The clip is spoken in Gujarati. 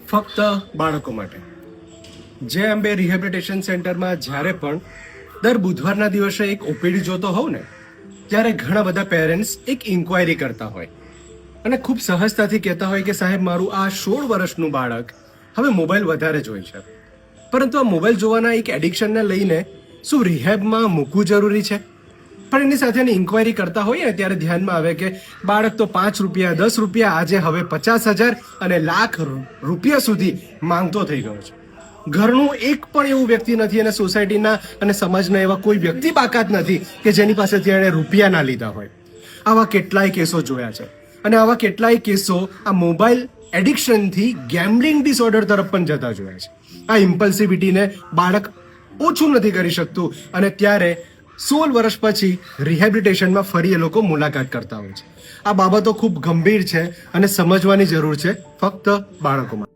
ફક્ત બાળકો માટે. જે અંબે રિહેબિલિટેશન સેન્ટરમાં જ્યારે પણ દર બુધવારના દિવસે એક ઓપીડી જોતો હોઉં ને, ત્યારે ઘણા બધા પેરેન્ટ્સ એક ઇન્ક્વાયરી કરતા હોય અને ખૂબ સહજતાથી કહેતા હોય કે સાહેબ, મારું આ 16 વર્ષનું બાળક હવે મોબાઈલ વધારે જોઈ છે, પરંતુ આ મોબાઈલ જોવાના એક એડિક્શનને લઈને શું રિહેબમાં મૂકવું જરૂરી છે? પણ એની સાથે ઇન્ક્વાયરી કરતા હોઈએ ને ત્યારે ધ્યાનમાં આવે કે બાળક તો 5 રૂપિયા, 10 રૂપિયા, આજે હવે 50,000 અને લાખ રૂપિયા સુધી માંગતો થઈ ગયો છે. ઘરનું એક પણ એવું વ્યક્તિ નથી અને સોસાયટીના અને સમાજના એવા કોઈ વ્યક્તિ બાકાત નથી કે જેની પાસેથી એણે રૂપિયા ના લીધા હોય. આવા કેટલાય કેસો જોયા છે અને આવા કેટલાય કેસો આ મોબાઈલ એડિક્શનથી ગેમ્બલિંગ ડિસઓર્ડર તરફ પણ જતા જોયા છે. આ ઇમ્પલ્સિવિટીને બાળક ઓછું નથી કરી શકતું અને ત્યારે 16 વર્ષ પછી રિહેબિલિટેશનમાં ફરી એ લોકો મુલાકાત કરતા હોય છે. આ બાબતો ખૂબ ગંભીર છે અને સમજવાની જરૂર છે ફક્ત બાળકોમાં.